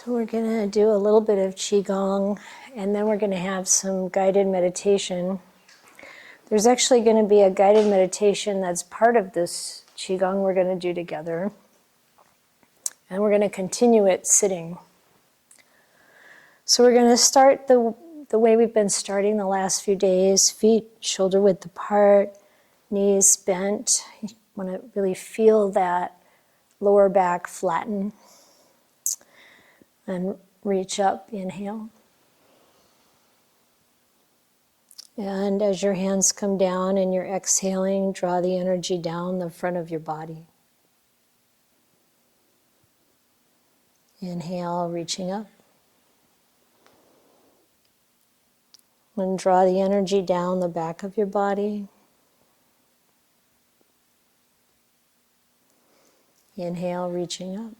So we're going to do a little bit of Qigong, and then we're going to have some guided meditation. There's actually going to be a guided meditation that's part of this Qigong we're going to do together. And we're going to continue it sitting. So we're going to start the way we've been starting the last few days, feet shoulder width apart, knees bent. You want to really feel that lower back flatten. And reach up, inhale. And as your hands come down and you're exhaling, draw the energy down the front of your body. Inhale, reaching up. And draw the energy down the back of your body. Inhale, reaching up.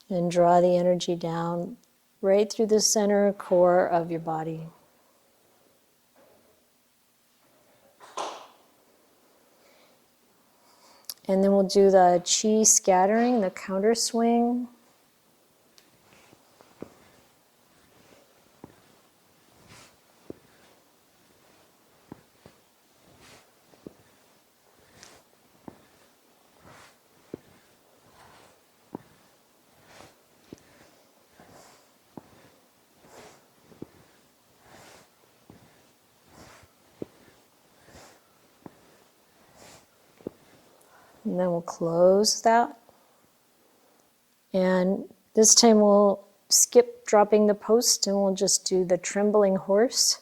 And draw the energy down right through the center core of your body. And then we'll do the chi scattering, the counter swing. And then we'll close that. And this time we'll skip dropping the post and we'll just do the trembling horse,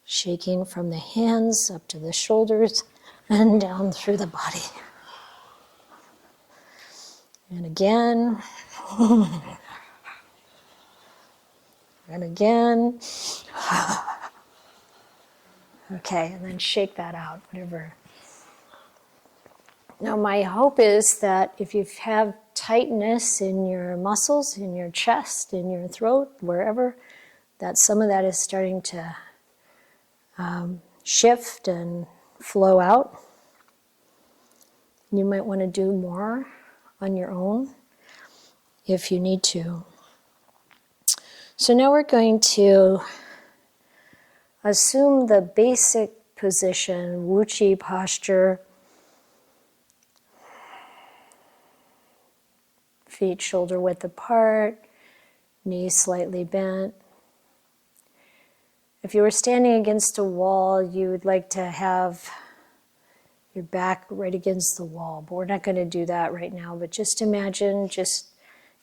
shaking from the hands up to the shoulders and down through the body. And again. And again. Okay, and then shake that out, whatever. Now my hope is that if you have tightness in your muscles, in your chest, in your throat, wherever, that some of that is starting to shift and flow out. You might want to do more on your own if you need to. So now we're going to assume the basic position, Wuchi posture. Feet shoulder width apart, knees slightly bent. If you were standing against a wall, you would like to have your back right against the wall, but we're not going to do that right now. But just imagine, just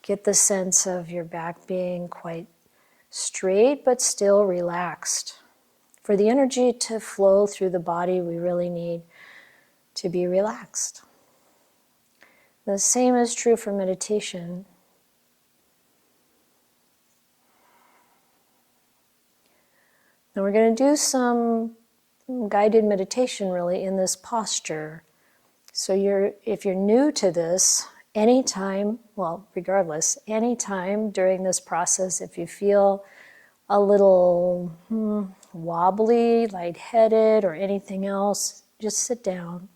get the sense of your back being quite straight, but still relaxed. For the energy to flow through the body, we really need to be relaxed. The same is true for meditation. Now we're going to do some guided meditation really in this posture. So if you're new to this, anytime, well, regardless, anytime during this process, if you feel a little wobbly, lightheaded, or anything else, just sit down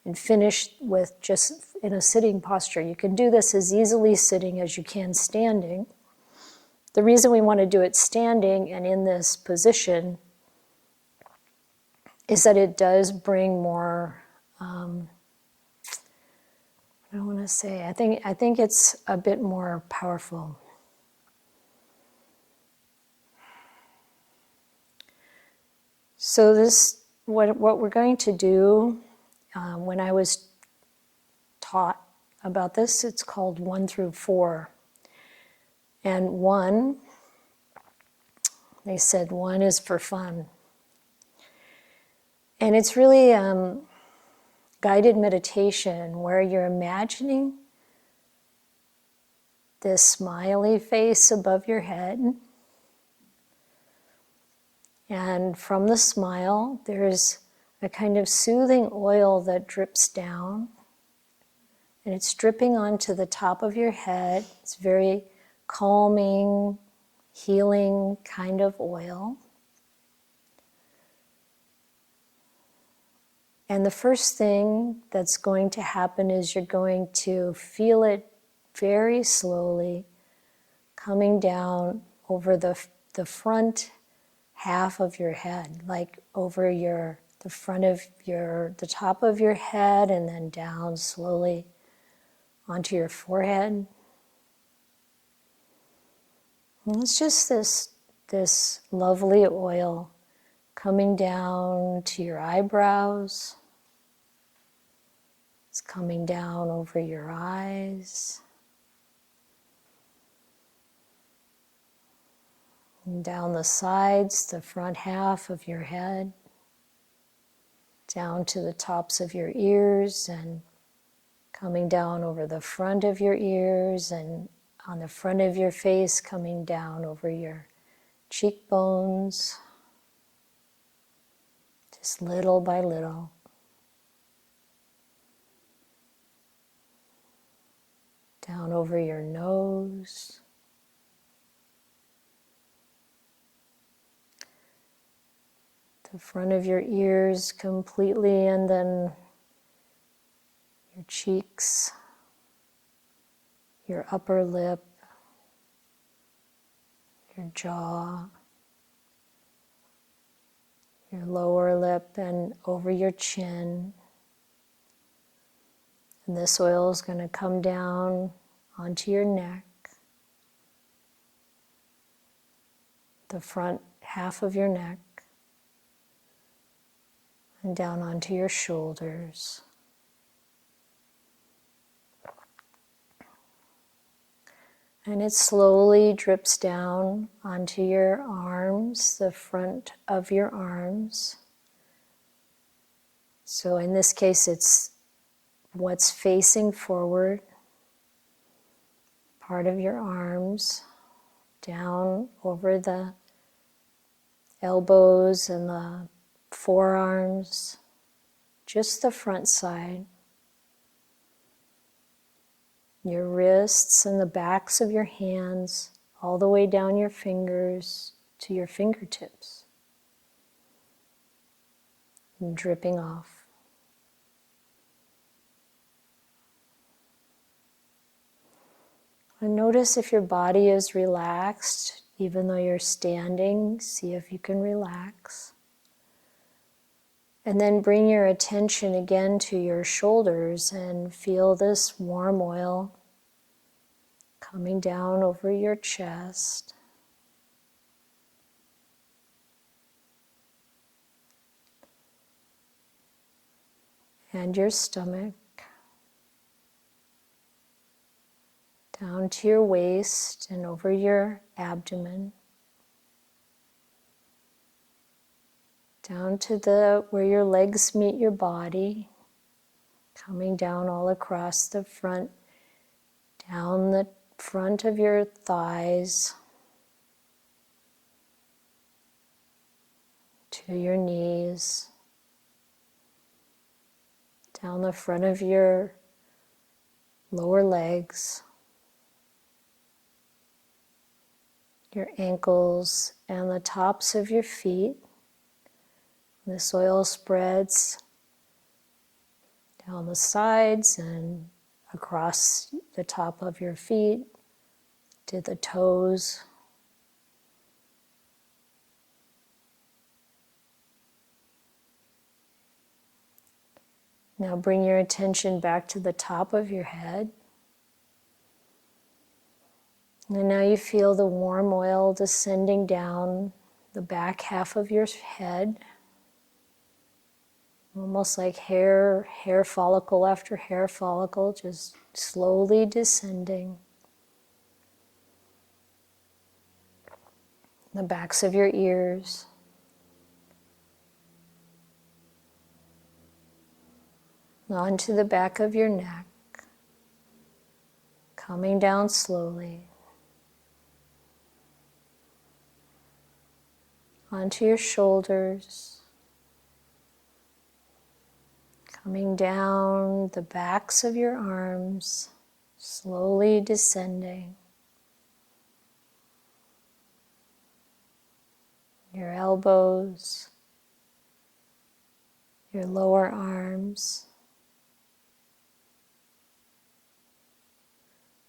and finish with just in a sitting posture. You can do this as easily sitting as you can standing. The reason we want to do it standing and in this position is that it does bring more, I want to say, I think it's a bit more powerful. So this, what we're going to do, when I was taught about this, it's called 1 through 4. And 1, they said 1 is for fun. And it's really guided meditation where you're imagining this smiley face above your head. And from the smile, there's a kind of soothing oil that drips down. And it's dripping onto the top of your head. It's very calming, healing kind of oil. And the first thing that's going to happen is you're going to feel it very slowly coming down over the front half of your head, like over the front of the top of your head, and then down slowly onto your forehead. And it's just this lovely oil coming down to your eyebrows. It's coming down over your eyes. And down the sides, the front half of your head, down to the tops of your ears, and coming down over the front of your ears, and on the front of your face, coming down over your cheekbones, just little by little. Down over your nose. The front of your ears completely, and then your cheeks, your upper lip, your jaw, your lower lip, and over your chin. And this oil is going to come down onto your neck, the front half of your neck, and down onto your shoulders. And it slowly drips down onto your arms, the front of your arms. So in this case, it's what's facing forward, part of your arms, down over the elbows and the forearms, just the front side, your wrists and the backs of your hands, all the way down your fingers to your fingertips, and dripping off. And notice if your body is relaxed, even though you're standing, see if you can relax. And then bring your attention again to your shoulders and feel this warm oil coming down over your chest. And your stomach. Down to your waist and over your abdomen. Down to where your legs meet your body, coming down all across the front, down the front of your thighs, to your knees, down the front of your lower legs, your ankles, and the tops of your feet. This oil spreads down the sides and across the top of your feet to the toes. Now bring your attention back to the top of your head. And now you feel the warm oil descending down the back half of your head. Almost like hair follicle after hair follicle, just slowly descending. The backs of your ears. Onto the back of your neck. Coming down slowly. Onto your shoulders. Coming down the backs of your arms, slowly descending. Your elbows, your lower arms,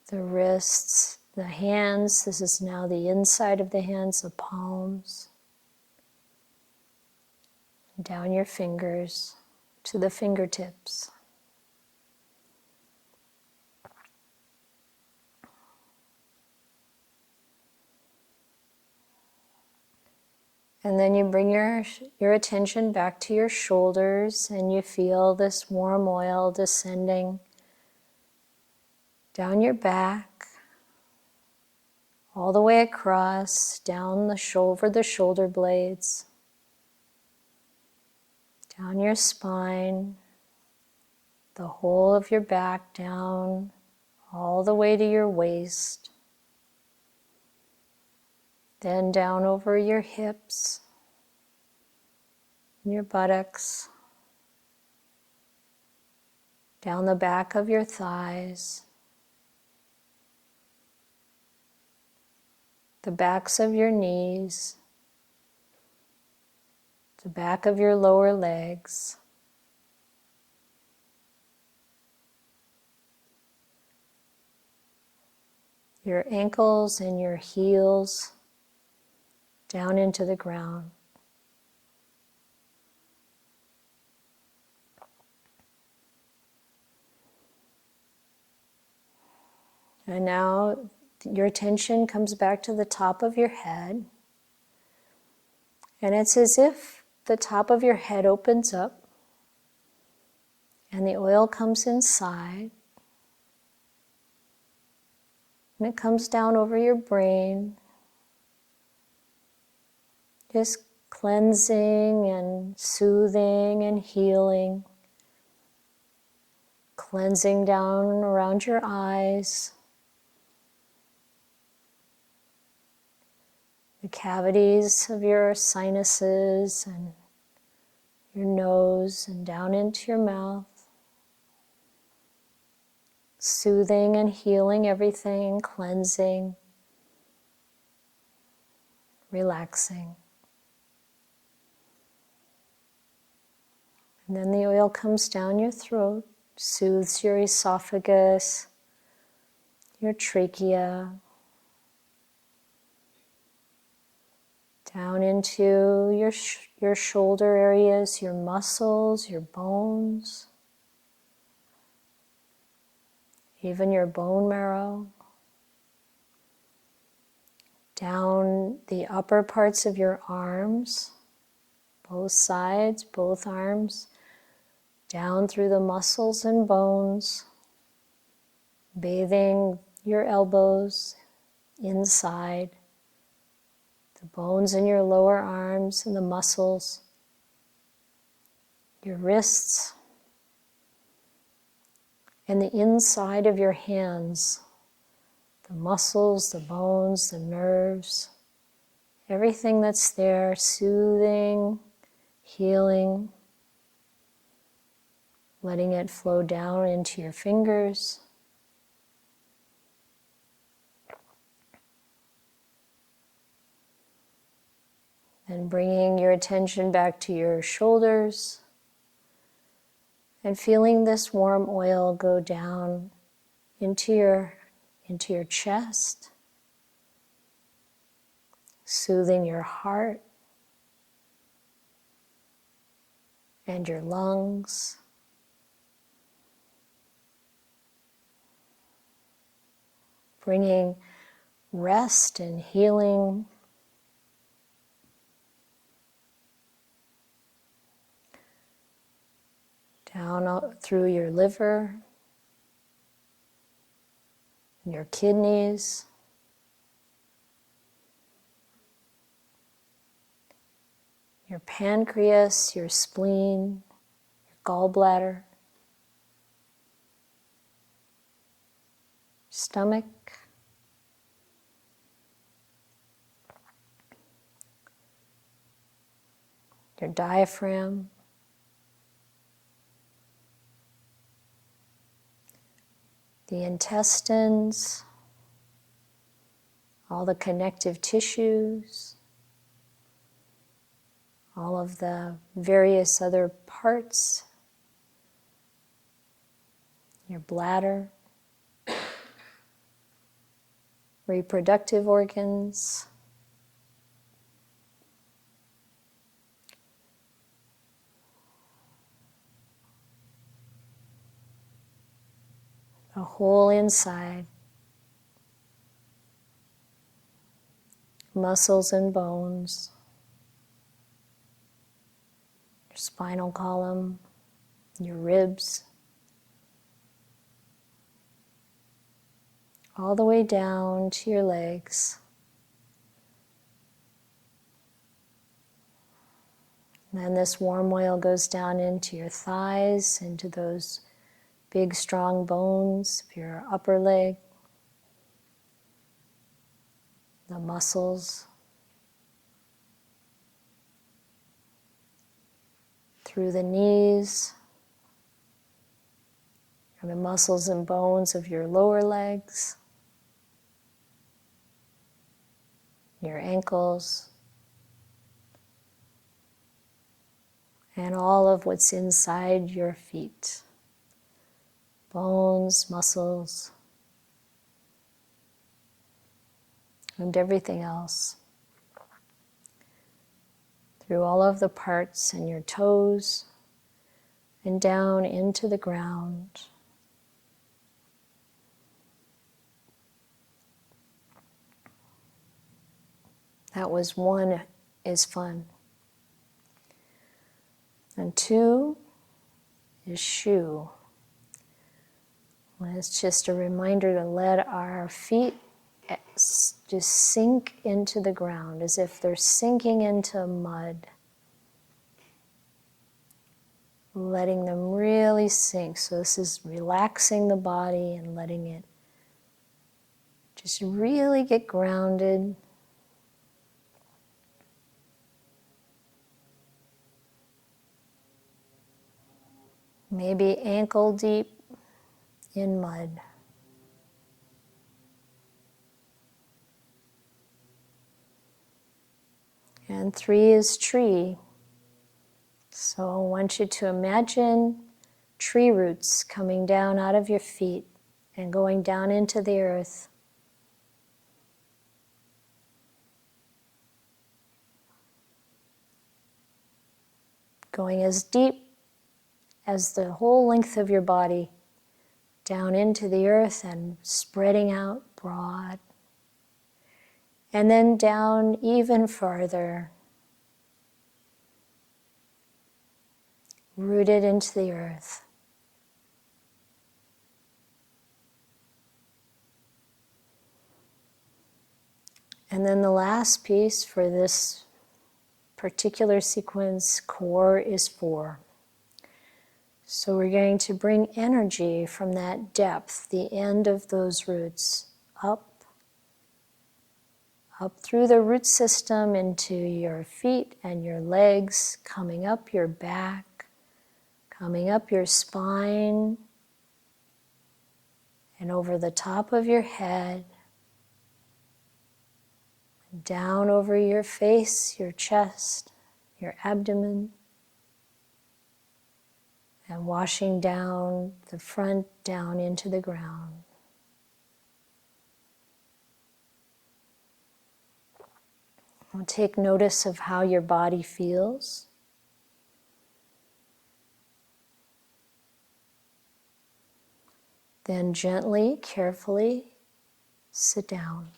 the wrists, the hands. This is now the inside of the hands, the palms. Down your fingers to the fingertips. And then you bring your attention back to your shoulders and you feel this warm oil descending down your back, all the way across, down over the shoulder blades, down your spine, the whole of your back down, all the way to your waist. Then down over your hips, your buttocks, down the back of your thighs, the backs of your knees, the back of your lower legs, your ankles and your heels down into the ground. And now your attention comes back to the top of your head. And it's as if the top of your head opens up and the oil comes inside. And it comes down over your brain, just cleansing and soothing and healing. Cleansing down around your eyes, the cavities of your sinuses and your nose and down into your mouth. Soothing and healing everything, cleansing, relaxing. And then the oil comes down your throat, soothes your esophagus, your trachea, down into your shoulder areas, your muscles, your bones, even your bone marrow, down the upper parts of your arms, both sides, both arms, down through the muscles and bones, bathing your elbows inside, the bones in your lower arms and the muscles, your wrists, and the inside of your hands, the muscles, the bones, the nerves, everything that's there, soothing, healing, letting it flow down into your fingers. And bringing your attention back to your shoulders and feeling this warm oil go down into your chest, soothing your heart and your lungs. Bringing rest and healing down through your liver, your kidneys, your pancreas, your spleen, your gallbladder, stomach, your diaphragm, the intestines, all the connective tissues, all of the various other parts, your bladder, reproductive organs, the whole inside, muscles and bones, your spinal column, your ribs, all the way down to your legs. And then this warm oil goes down into your thighs, into those big strong bones of your upper leg, the muscles, through the knees, and the muscles and bones of your lower legs, your ankles, and all of what's inside your feet. Bones, muscles, and everything else. Through all of the parts and your toes, and down into the ground. That was 1 is fun. And 2 is shu. And it's just a reminder to let our feet just sink into the ground as if they're sinking into mud. Letting them really sink. So this is relaxing the body and letting it just really get grounded. Maybe ankle deep in mud. And 3 is tree. So I want you to imagine tree roots coming down out of your feet and going down into the earth. Going as deep as the whole length of your body down into the earth and spreading out broad. And then down even farther, rooted into the earth. And then the last piece for this particular sequence, core, is 4. So we're going to bring energy from that depth, the end of those roots, up through the root system into your feet and your legs, coming up your back, coming up your spine, and over the top of your head, down over your face, your chest, your abdomen, and washing down the front, down into the ground. We'll take notice of how your body feels. Then gently, carefully sit down.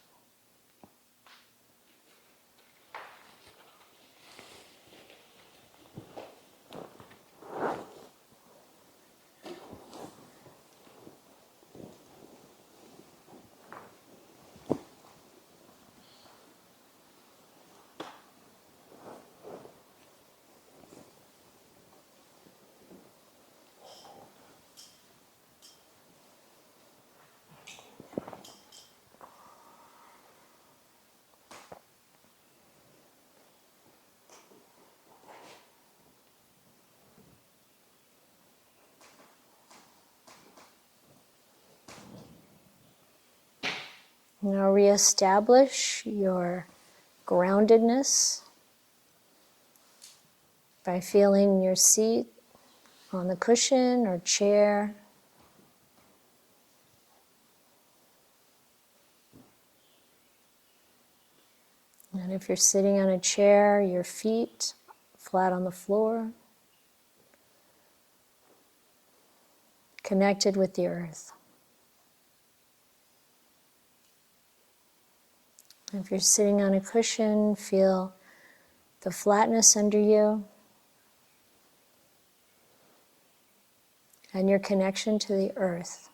Now reestablish your groundedness by feeling your seat on the cushion or chair. And if you're sitting on a chair, your feet flat on the floor, connected with the earth. If you're sitting on a cushion, feel the flatness under you and your connection to the earth.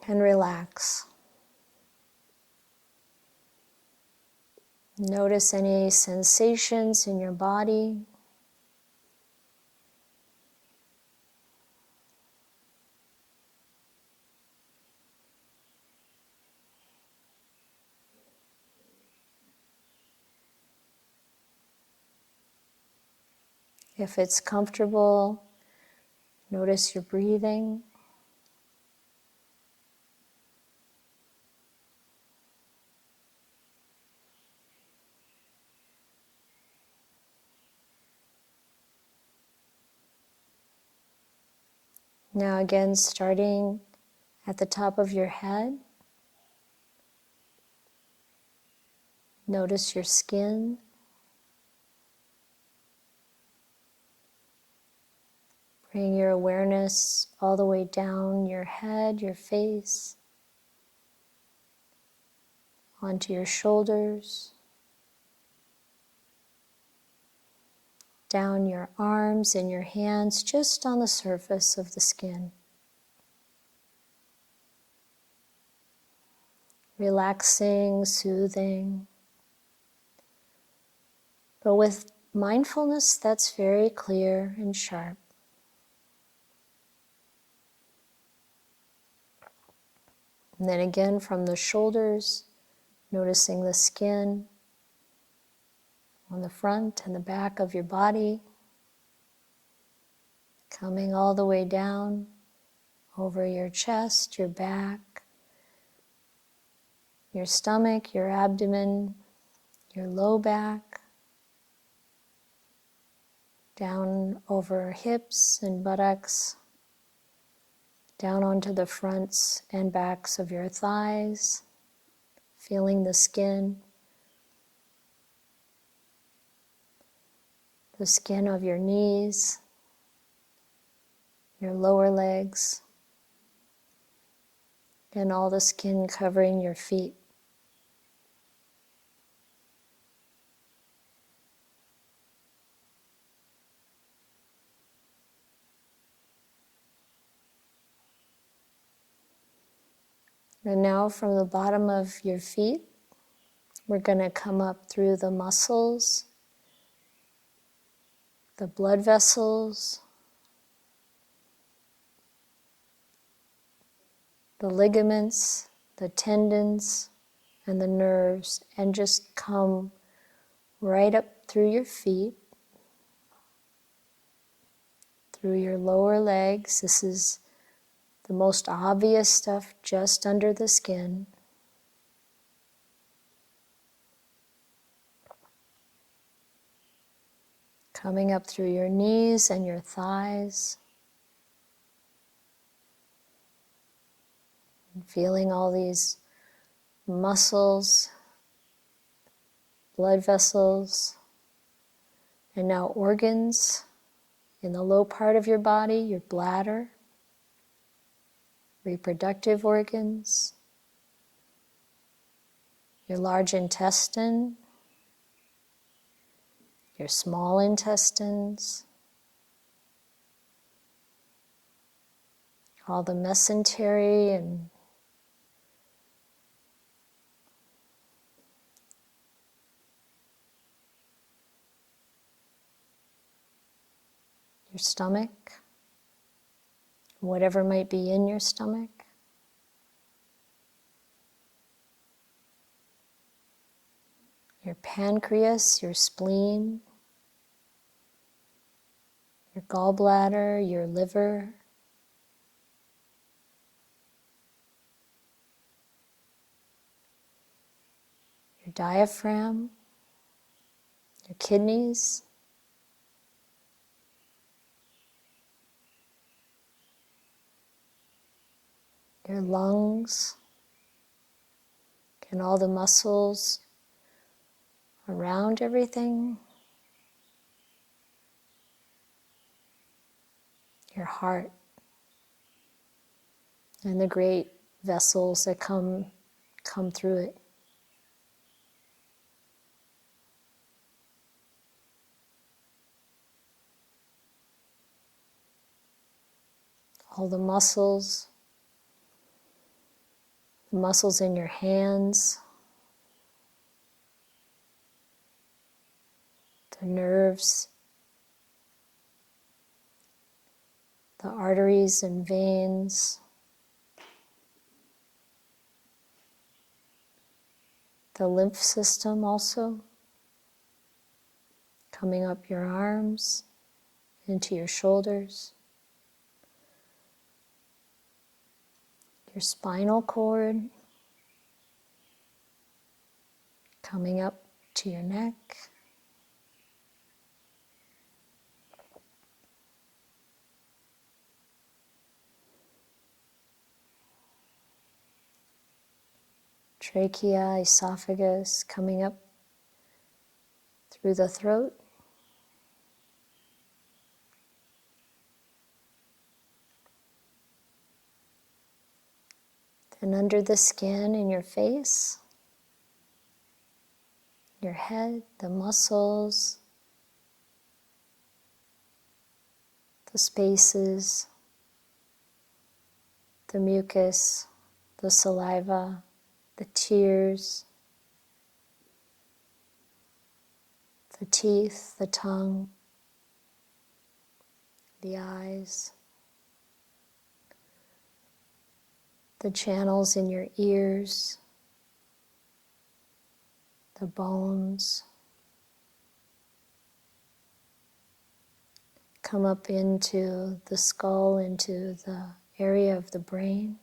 And relax. Notice any sensations in your body. If it's comfortable, notice your breathing. Now again, starting at the top of your head, notice your skin. Bring your awareness all the way down your head, your face, onto your shoulders, down your arms and your hands, just on the surface of the skin. Relaxing, soothing, but with mindfulness that's very clear and sharp. And then again from the shoulders, noticing the skin on the front and the back of your body, coming all the way down over your chest, your back, your stomach, your abdomen, your low back, down over hips and buttocks, down onto the fronts and backs of your thighs, feeling the skin of your knees, your lower legs, and all the skin covering your feet. And now from the bottom of your feet, we're going to come up through the muscles, the blood vessels, the ligaments, the tendons, and the nerves, and just come right up through your feet, through your lower legs. This is the most obvious stuff just under the skin. Coming up through your knees and your thighs. And feeling all these muscles, blood vessels, and now organs in the low part of your body, your bladder, reproductive organs, your large intestine, your small intestines, all the mesentery and your stomach, whatever might be in your stomach. Your pancreas, your spleen, your gallbladder, your liver, your diaphragm, your kidneys, your lungs, and all the muscles around everything, your heart, and the great vessels that come through it. All the muscles in your hands, the nerves, the arteries and veins, the lymph system also, coming up your arms, into your shoulders, your spinal cord, coming up to your neck, trachea, esophagus, coming up through the throat, then under the skin in your face, your head, the muscles, the spaces, the mucus, the saliva, the tears, the teeth, the tongue, the eyes, the channels in your ears, the bones, come up into the skull, into the area of the brain,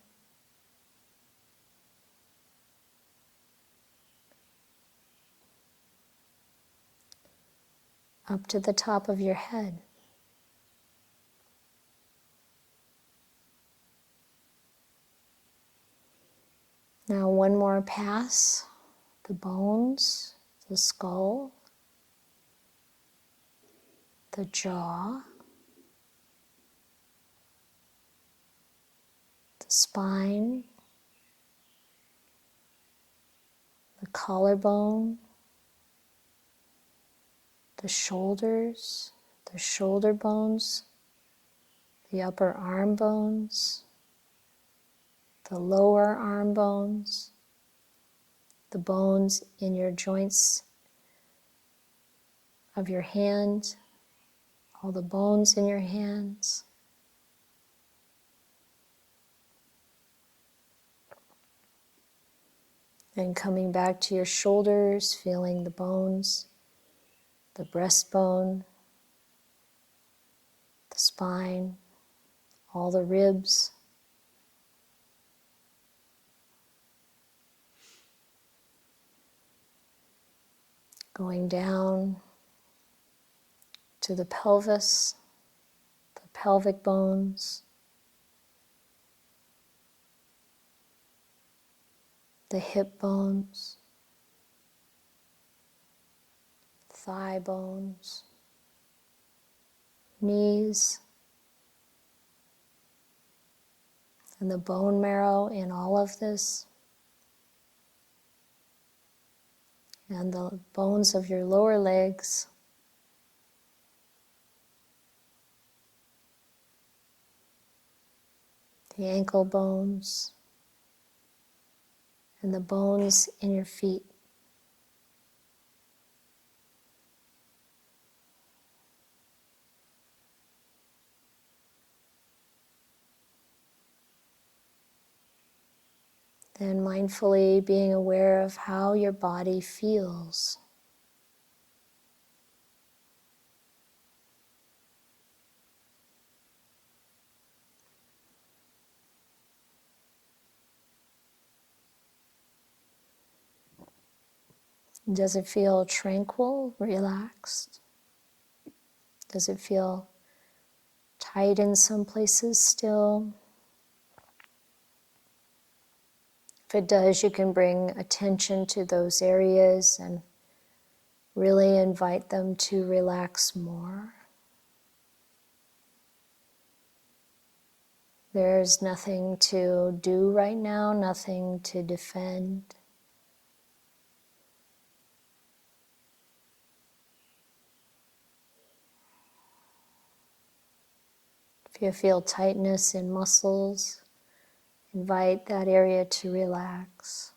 up to the top of your head. Now one more pass, the bones, the skull, the jaw, the spine, the collarbone, the shoulders, the shoulder bones, the upper arm bones, the lower arm bones, the bones in your joints of your hand, all the bones in your hands. Then coming back to your shoulders, feeling the bones, the breastbone, the spine, all the ribs, going down to the pelvis, the pelvic bones, the hip bones, thigh bones, knees, and the bone marrow in all of this, and the bones of your lower legs, the ankle bones, and the bones in your feet. Then mindfully being aware of how your body feels. Does it feel tranquil, relaxed? Does it feel tight in some places still? If it does, you can bring attention to those areas and really invite them to relax more. There's nothing to do right now, nothing to defend. If you feel tightness in muscles, invite that area to relax.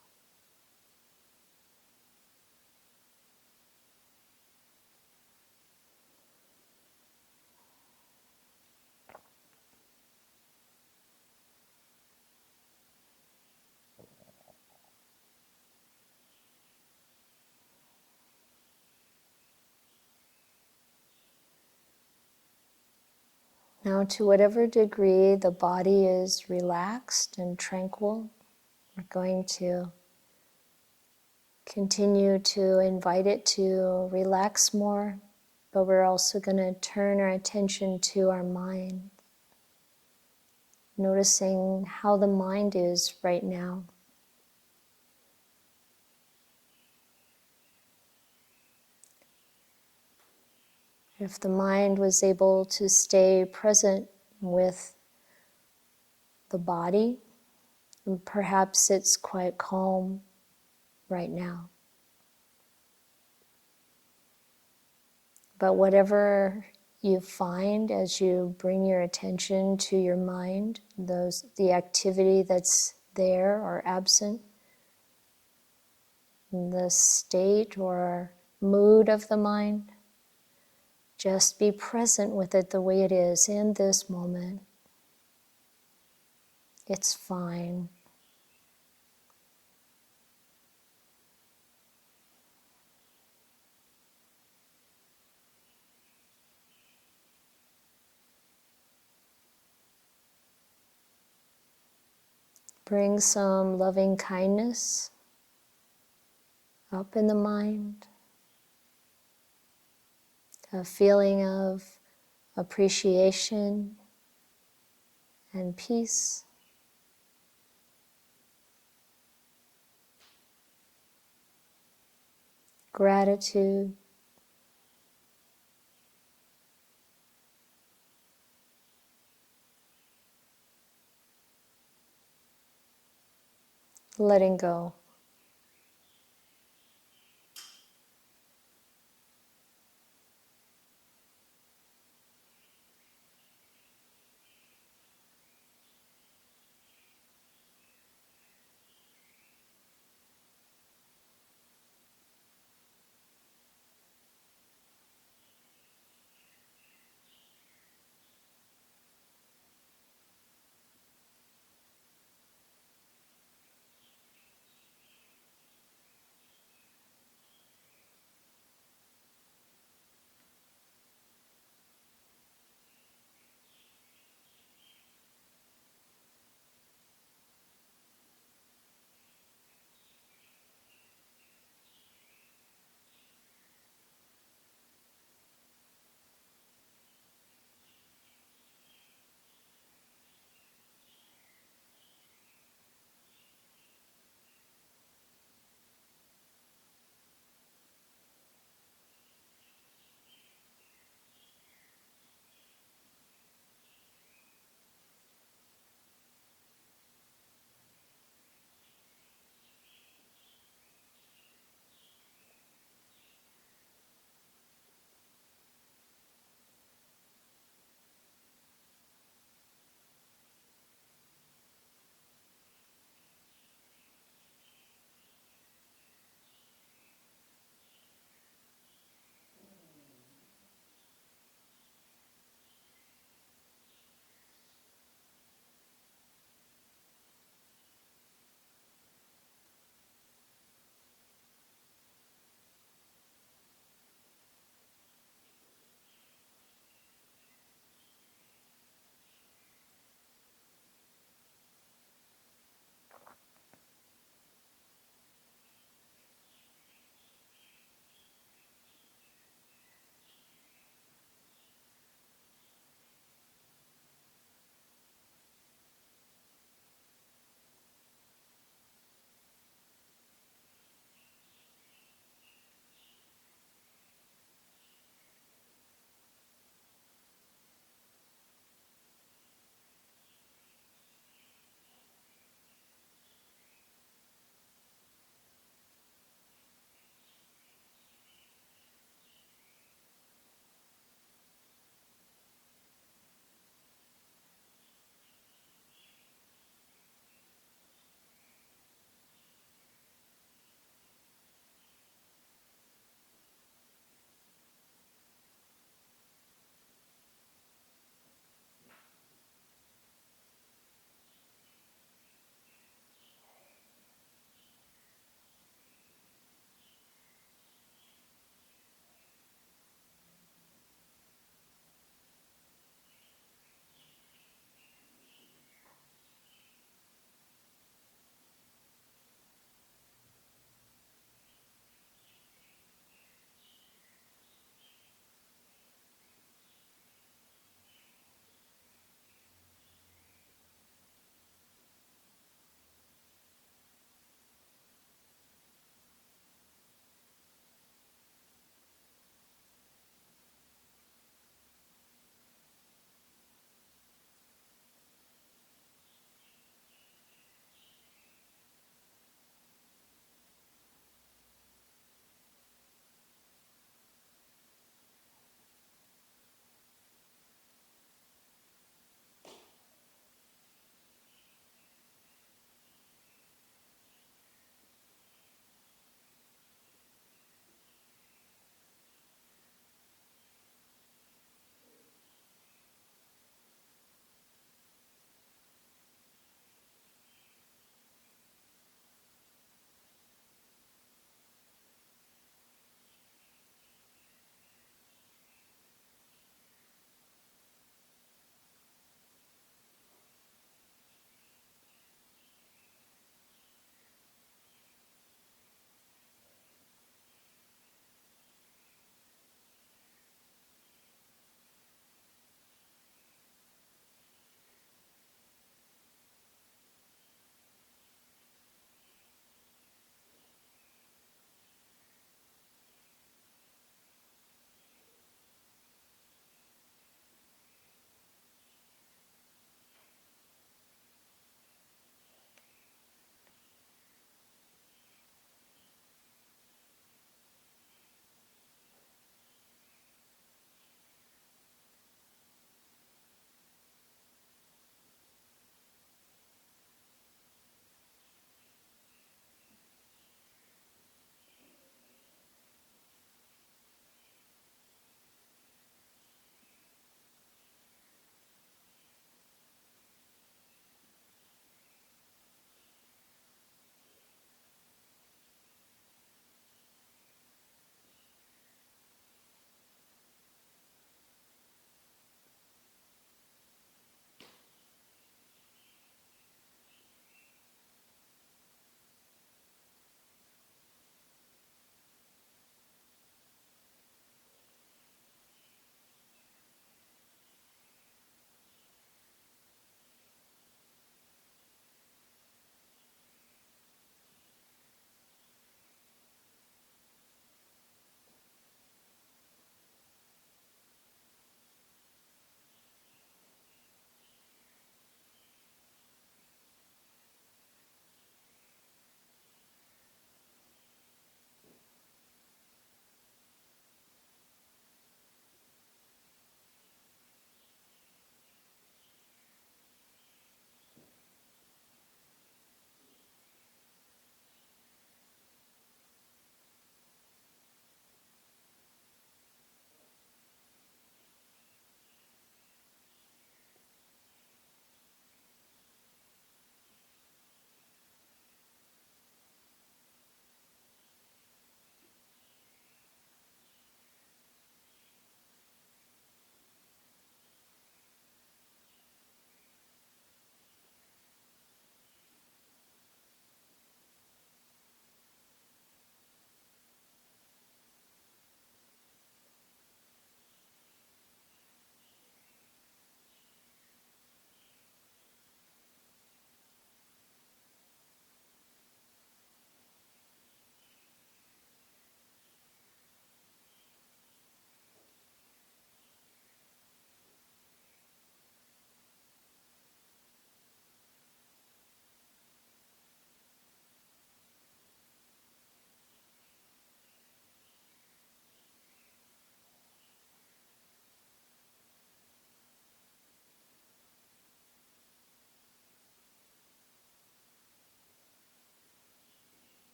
Now, to whatever degree the body is relaxed and tranquil, we're going to continue to invite it to relax more, but we're also going to turn our attention to our mind, noticing how the mind is right now. If the mind was able to stay present with the body, and perhaps it's quite calm right now. But whatever you find as you bring your attention to your mind, the activity that's there or absent, the state or mood of the mind, just be present with it the way it is in this moment. It's fine. Bring some loving kindness up in the mind, a feeling of appreciation and peace. Gratitude. Letting go.